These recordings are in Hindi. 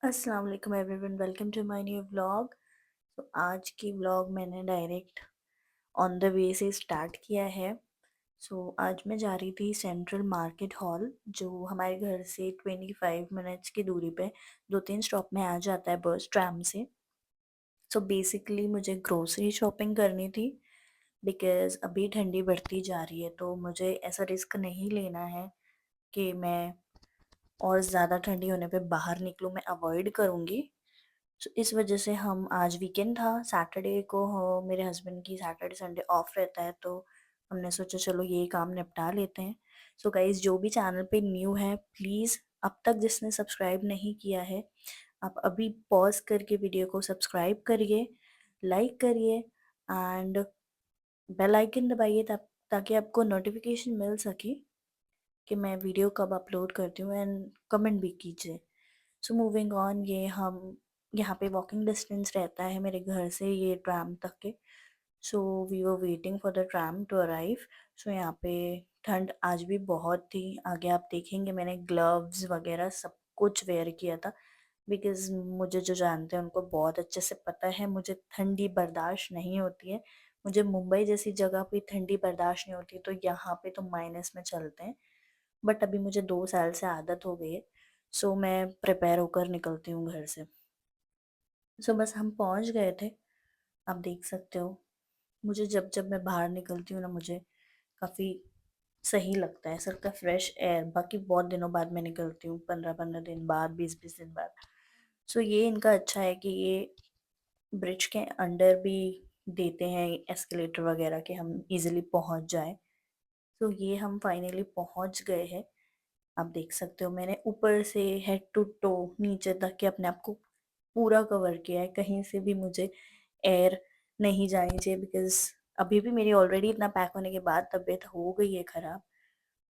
अस्सलाम वालेकुम everyone, welcome to my new vlog. तो आज की व्लॉग मैंने डायरेक्ट ऑन द वे से स्टार्ट किया है। आज मैं जा रही थी सेंट्रल मार्केट हॉल, जो हमारे घर से 25 मिनट्स की दूरी पे 2-3 स्टॉप में आ जाता है बस ट्रैम से। बेसिकली मुझे ग्रोसरी शॉपिंग करनी थी, बिकॉज़ अभी ठंडी बढ़ती जा रही है, तो मुझे ऐसा रिस्क नहीं लेना है कि मैं और ज़्यादा ठंडी होने पे बाहर निकलूँ, मैं अवॉइड करूँगी। इस वजह से हम आज वीकेंड था, सैटरडे को मेरे हस्बैंड की सैटरडे संडे ऑफ रहता है, तो हमने सोचा चलो ये काम निपटा लेते हैं। गाइज़, जो भी चैनल पे न्यू है, प्लीज़ अब तक जिसने सब्सक्राइब नहीं किया है, आप अभी पॉज़ करके वीडियो को सब्सक्राइब करिए, लाइक करिए एंड बेल आइकन दबाइए ताकि आपको नोटिफ़िकेशन मिल सके कि मैं वीडियो कब अपलोड करती हूँ, एंड कमेंट भी कीजिए। मूविंग ऑन, ये हम यहाँ पे वॉकिंग डिस्टेंस रहता है मेरे घर से ये ट्रैम तक के। We were waiting for the tram to arrive. यहाँ पे ठंड आज भी बहुत थी। आगे आप देखेंगे मैंने ग्लव्स वगैरह सब कुछ वेयर किया था, बिकॉज़ मुझे जो जानते हैं उनको बहुत अच्छे से पता है मुझे ठंडी बर्दाश्त नहीं होती है। मुझे मुंबई जैसी जगह पे ठंडी बर्दाश्त नहीं होती, तो यहाँ पे तो माइनस में चलते हैं। बट अभी मुझे 2 साल से आदत हो गई है, मैं प्रिपेयर होकर निकलती हूँ घर से। बस हम पहुँच गए थे, आप देख सकते हो। मुझे जब-जब मैं बाहर निकलती हूँ ना, मुझे काफ़ी सही लगता है, ऐसा लगता है फ्रेश एयर। बाकी बहुत दिनों बाद मैं निकलती हूँ, 15-15 दिन बाद, 20-20 दिन बाद। ये इनका अच्छा है कि ये ब्रिज के अंडर भी देते हैं एस्केलेटर वगैरह, कि हम ईज़िली पहुँच जाएँ। ये हम फाइनली पहुँच गए हैं। आप देख सकते हो मैंने ऊपर से हेड टू टो नीचे तक के अपने आप को पूरा कवर किया है, कहीं से भी मुझे एयर नहीं जानी चाहिए, बिकॉज़ अभी भी मेरी ऑलरेडी इतना पैक होने के बाद तबीयत हो गई है ख़राब।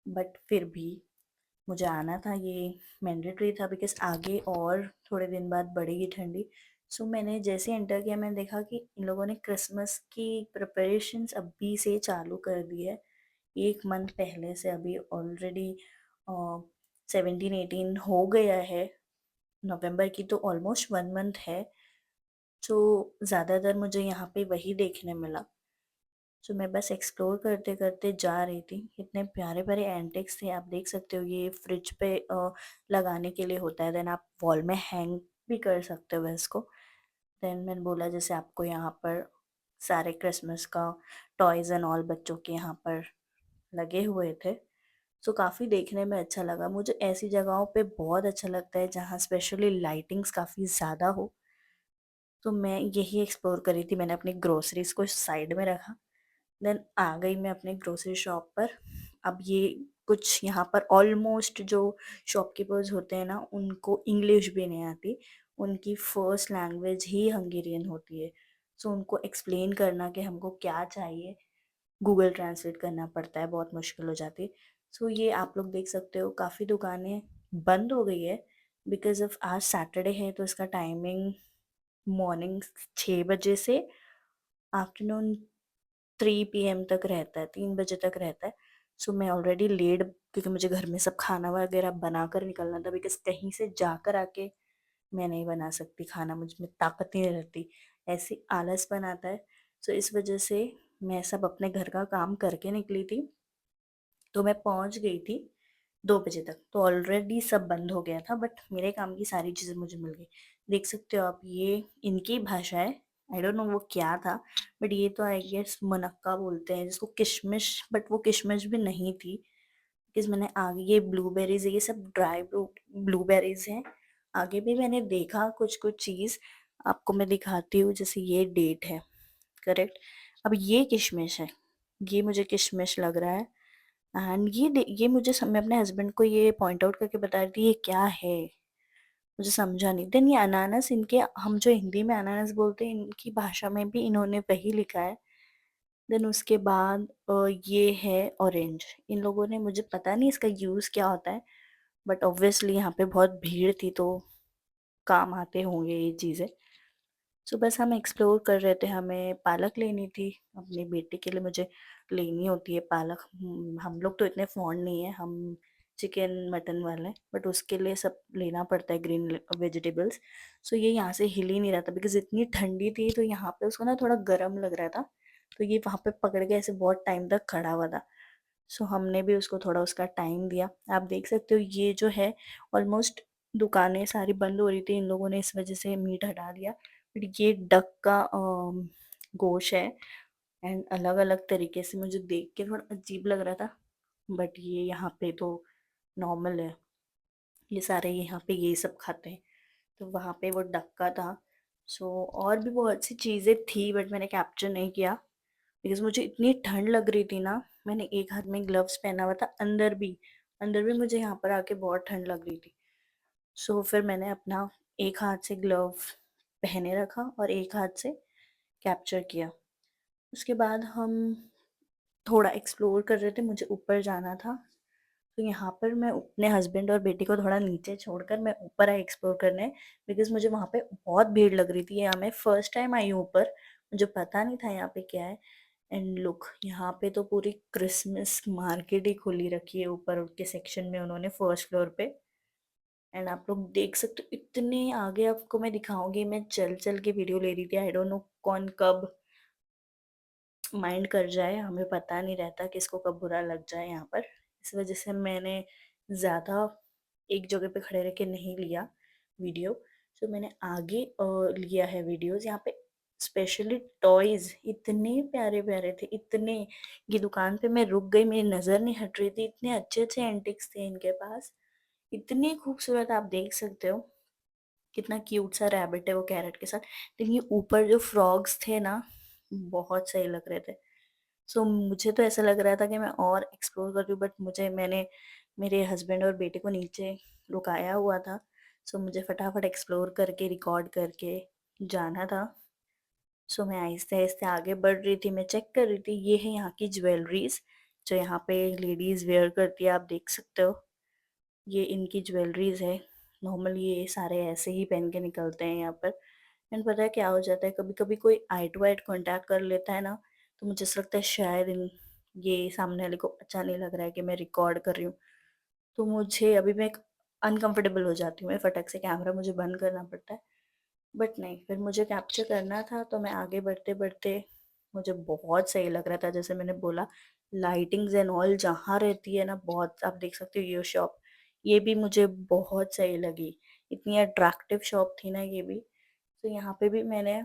बट फिर भी मुझे आना था, ये मैंडेटरी था, बिकॉज़ आगे और थोड़े दिन बाद बढ़ेगी ठंडी। मैंने जैसे एंटर किया, मैंने देखा कि इन लोगों ने क्रिसमस की प्रिपरेशंस अभी से चालू कर दी है। 1 मंथ पहले से, अभी ऑलरेडी 17-18 हो गया है। नवंबर की तो ऑलमोस्ट 1 मंथ है। ज़्यादातर मुझे यहाँ पे वही देखने मिला। मैं बस एक्सप्लोर करते-करते जा रही थी। इतने प्यारे-प्यारे एंटिक्स थे, आप देख सकते हो। ये फ्रिज पे लगाने के लिए होता है, देन आप वॉल में हैंग भी कर सकते हो इसको। देन मैंने बोला जैसे आपको यहाँ पर सारे क्रिसमस का टॉयज़ एंड ऑल बच्चों के यहाँ पर लगे हुए थे। काफ़ी देखने में अच्छा लगा। मुझे ऐसी जगहों पे बहुत अच्छा लगता है जहाँ स्पेशली लाइटिंग्स काफ़ी ज़्यादा हो। मैं यही एक्सप्लोर कर रही थी। मैंने अपनी ग्रोसरीज़ को साइड में रखा, देन आ गई मैं अपने ग्रोसरी शॉप पर। अब ये कुछ यहाँ पर ऑलमोस्ट जो शॉपकीपर्स होते हैं ना, उनको इंग्लिश भी नहीं आती। उनकी फर्स्ट लैंग्वेज ही हंगेरियन होती है। उनको एक्सप्लेन करना कि हमको क्या चाहिए, गूगल ट्रांसलेट करना पड़ता है, बहुत मुश्किल हो जाती है। ये आप लोग देख सकते हो, काफ़ी दुकानें बंद हो गई है, बिकॉज़ ऑफ़ आज सैटरडे है, तो इसका टाइमिंग मॉर्निंग 6 बजे से आफ्टरनून 3 पीएम तक रहता है, 3 बजे तक रहता है। मैं ऑलरेडी लेट, क्योंकि मुझे घर में सब खाना वगैरह बनाकर निकलना था, बिकॉज़ कहीं से जाकर आके मैं नहीं बना सकती खाना, मुझ में ताकत नहीं रहती, ऐसे आलसपन आता है। इस वजह से मैं सब अपने घर का काम करके निकली थी, तो मैं पहुँच गई थी 2 बजे तक, तो ऑलरेडी सब बंद हो गया था, बट मेरे काम की सारी चीज़ें मुझे मिल गई। देख सकते हो आप, ये इनकी भाषा है, आई डोंट नो वो क्या था, बट ये तो आई गेस मुनक्का बोलते हैं जिसको, किशमिश, बट वो किशमिश भी नहीं थी, बिकॉज़ मैंने आगे ये ब्लूबेरीज़ है, ये सब ड्राई फ्रूट ब्लूबेरीज़ हैं। आगे भी मैंने देखा कुछ-कुछ चीज़, आपको मैं दिखाती हूँ, जैसे ये डेट है, करेक्ट? अब ये किशमिश है, ये मुझे किशमिश लग रहा है। एंड ये मुझे मैं अपने हस्बैंड को ये पॉइंट आउट करके बता रही थी, ये क्या है? मुझे समझा नहीं। देन ये अनानास, इनके हम जो हिंदी में अनानास बोलते हैं, इनकी भाषा में भी इन्होंने वही लिखा है। देन उसके बाद ये है ऑरेंज। इन लोगों ने, मुझे पता नहीं इसका यूज़ क्या होता है, बट ऑब्वियसली यहाँ पे बहुत भीड़ थी, तो काम आते होंगे ये चीज़ें। बस हम एक्सप्लोर कर रहे थे, हमें पालक लेनी थी, अपनी बेटी के लिए मुझे लेनी होती है पालक। हम लोग तो इतने फॉन्ड नहीं है, हम चिकन मटन वाले, बट उसके लिए सब लेना पड़ता है ग्रीन वेजिटेबल्स। सो ये यहाँ से हिल ही नहीं रहा था बिकॉज इतनी ठंडी थी, तो यहाँ पे उसको ना थोड़ा गर्म लग रहा था, तो ये वहाँ पे पकड़ के ऐसे बहुत टाइम तक खड़ा हुआ था। सो हमने भी उसको थोड़ा उसका टाइम दिया। आप देख सकते हो ये जो है ऑलमोस्ट दुकानें सारी बंद हो रही थी, इन लोगों ने इस वजह से मीट हटा दिया। बट ये डक का गोश्त है, एंड अलग अलग तरीके से मुझे देख के थोड़ा अजीब लग रहा था, बट ये यहाँ पे तो नॉर्मल है, ये सारे यहाँ पे ये सब खाते हैं। तो वहाँ पे वो डक्का था। सो और भी बहुत सी चीज़ें थी बट मैंने कैप्चर नहीं किया बिकॉज मुझे इतनी ठंड लग रही थी ना। मैंने एक हाथ में ग्लव्स पहना हुआ था, अंदर भी मुझे यहाँ पर आके बहुत ठंड लग रही थी। सो फिर मैंने अपना एक हाथ से ग्लव पहने रखा और एक हाथ से कैप्चर किया। उसके बाद हम थोड़ा एक्सप्लोर कर रहे थे, मुझे ऊपर जाना था। तो यहाँ पर मैं अपने हस्बैंड और बेटी को थोड़ा नीचे छोड़कर मैं ऊपर आई एक्सप्लोर करने, बिकॉज मुझे वहाँ पे बहुत भीड़ लग रही थी। यहाँ मैं फर्स्ट टाइम आई हूँ ऊपर, मुझे पता नहीं था यहाँ पे क्या है। एंड लुक, यहाँ पे तो पूरी क्रिसमस मार्केट ही खुली रखी है ऊपर के सेक्शन में उन्होंने, फर्स्ट फ्लोर पे। एंड आप लोग देख सकते हो इतने आगे, आपको मैं दिखाऊंगी। मैं चल चल के वीडियो ले रही थी, आई डोंट नो कौन कब माइंड कर जाए, हमें पता नहीं रहता किसको कब बुरा लग जाए यहाँ पर। इस वजह से मैंने ज़्यादा एक जगह पे खड़े रह के नहीं लिया वीडियो। तो मैंने आगे लिया है वीडियोस। यहाँ पे स्पेशली टॉयज इतने प्यारे प्यारे थे, इतने। ये दुकान पे मैं रुक गई, मेरी नज़र नहीं हट रही थी, इतने अच्छे अच्छे एंटिक्स थे इनके पास, इतने खूबसूरत। आप देख सकते हो कितना क्यूट सा रैबिट है वो कैरेट के साथ। लेकिन ये ऊपर जो फ्रॉग्स थे ना, बहुत सही लग रहे थे। सो मुझे तो ऐसा लग रहा था कि मैं और एक्सप्लोर कर रही हूँ, बट मैंने मेरे हस्बैंड और बेटे को नीचे रुकाया हुआ था। सो मुझे फटाफट एक्सप्लोर करके रिकॉर्ड करके जाना था। सो मैं आहिस्ते आहिस्ते आगे बढ़ रही थी, मैं चेक कर रही थी। ये है यहाँ की ज्वेलरीज जो यहाँ पे लेडीज वेयर करती है, आप देख सकते हो। ये इनकी ज्वेलरीज है। नॉर्मली ये सारे ऐसे ही पहन के निकलते हैं यहाँ पर। एंड पता है क्या हो जाता है, कभी कभी कोई आई टू आई कॉन्टैक्ट कर लेता है ना, तो मुझे ऐसा लगता है शायद ये सामने वाले को अच्छा नहीं लग रहा है कि मैं रिकॉर्ड कर रही हूँ। तो मुझे अभी मैं अनकंफर्टेबल हो जाती हूँ, मैं फटक से कैमरा मुझे बंद करना पड़ता है। बट नहीं, फिर मुझे कैप्चर करना था तो मैं आगे बढ़ते बढ़ते, मुझे बहुत सही लग रहा था। जैसे मैंने बोला, लाइटिंग्स एंड ऑल जहाँ रहती है ना, बहुत। आप देख सकते हो ये शॉप, ये भी मुझे बहुत सही लगी, इतनी अट्रैक्टिव शॉप थी ना ये भी। तो यहाँ पे भी मैंने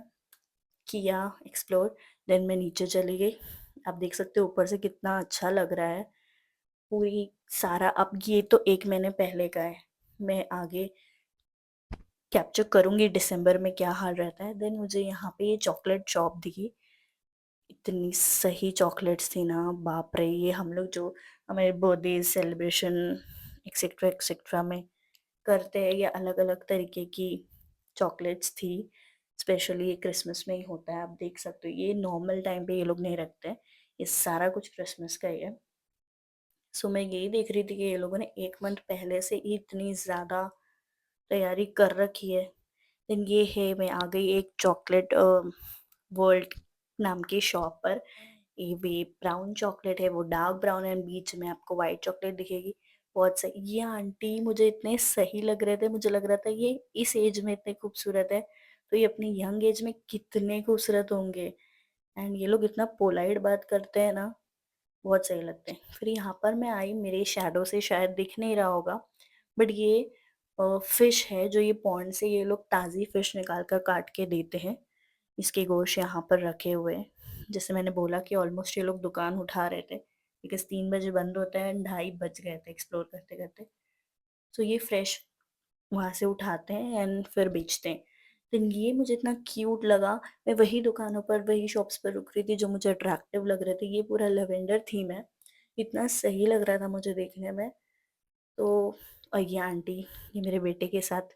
किया एक्सप्लोर। देन मैं नीचे चली गई। आप देख सकते हो ऊपर से कितना अच्छा लग रहा है पूरी सारा। अब ये तो एक महीने पहले का है, मैं आगे कैप्चर करूंगी दिसंबर में क्या हाल रहता है। देन मुझे यहाँ पे ये चॉकलेट शॉप दिखी, इतनी सही चॉकलेट्स थी ना, बाप रे। ये हम लोग जो हमारे बर्थडे सेलिब्रेशन एक्सेट्रा एक्सेट्रा में करते हैं, ये अलग अलग तरीके की चॉकलेट्स थी। स्पेशली ये क्रिसमस में ही होता है, आप देख सकते हो। ये नॉर्मल टाइम पे ये लोग नहीं रखते, ये सारा कुछ क्रिसमस का ही है। सो मैं यही देख रही थी कि ये लोगों ने एक मंथ पहले से ही इतनी ज़्यादा तैयारी कर रखी है। देन ये है, मैं आ गई एक चॉकलेट वर्ल्ड नाम की शॉप पर। ये वे ब्राउन चॉकलेट है, वो डार्क ब्राउन है, बीच में आपको वाइट चॉकलेट दिखेगी। बहुत सही। ये आंटी मुझे इतने सही लग रहे थे, मुझे लग रहा था ये इस एज में इतने खूबसूरत है, तो ये अपनी यंग एज में कितने खूबसूरत होंगे। एंड ये लोग इतना पोलाइट बात करते हैं ना, बहुत सही लगते हैं। फिर यहाँ पर मैं आई, मेरे शैडो से शायद दिख नहीं रहा होगा, बट ये फिश है जो ये पॉन्ड से ये लोग ताज़ी फिश निकाल कर काट के देते हैं। इसके गोश्त यहाँ पर रखे हुए हैं। जैसे मैंने बोला कि ऑलमोस्ट ये लोग दुकान उठा रहे थे बिकॉज 3 बजे बंद होता है, 2:30 बज गए थे एक्सप्लोर करते करते। तो ये फ्रेश वहाँ से उठाते हैं एंड फिर बेचते हैं। तो ये मुझे इतना क्यूट लगा। मैं वही दुकानों पर, वही शॉप्स पर रुक रही थी जो मुझे अट्रैक्टिव लग रहे थे। ये पूरा लेवेंडर थीम है, इतना सही लग रहा था मुझे देखने में। तो और ये आंटी, ये मेरे बेटे के साथ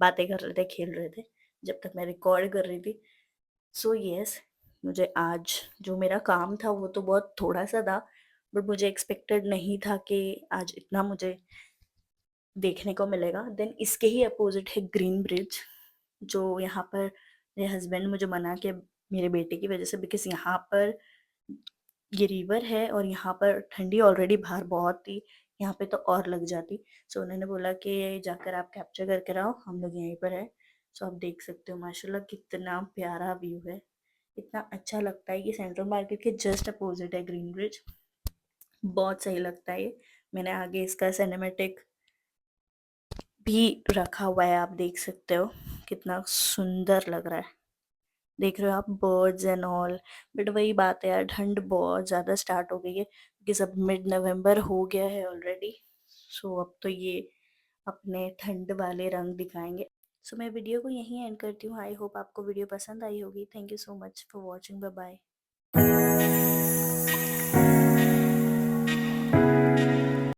बातें कर रहे थे, खेल रहे थे जब तक मैं रिकॉर्ड कर रही थी। सो यस, मुझे आज जो मेरा काम था वो तो बहुत थोड़ा सा था, बट मुझे एक्सपेक्टेड नहीं था कि आज इतना मुझे देखने को मिलेगा। देन इसके ही अपोजिट है ग्रीन ब्रिज, जो यहाँ पर मेरे हस्बैंड मुझे मना के, मेरे बेटे की वजह से, बिकॉज यहाँ पर ये रिवर है और यहाँ पर ठंडी ऑलरेडी बाहर बहुत थी, यहाँ पे तो और लग जाती। सो उन्होंने बोला कि जाकर आप कैप्चर करके आओ, हम लोग यहीं पर है। सो आप देख सकते हो माशाल्लाह कितना प्यारा व्यू है, इतना अच्छा लगता है। ये सेंट्रल मार्केट के जस्ट अपोजिट है ग्रीन ब्रिज, बहुत सही लगता है ये। मैंने आगे इसका सिनेमेटिक भी रखा हुआ है, आप देख सकते हो कितना सुंदर लग रहा है। देख रहे हो आप बर्ड्स एंड ऑल। बट वही बात है यार, ठंड बहुत ज़्यादा स्टार्ट हो गई है क्योंकि सब मिड नवंबर हो गया है ऑलरेडी। सो अब तो ये अपने ठंड वाले रंग दिखाएंगे। सो मैं वीडियो को यहीं एंड करती हूँ। आई होप आपको वीडियो पसंद आई होगी। Thank you so much for watching. Bye bye.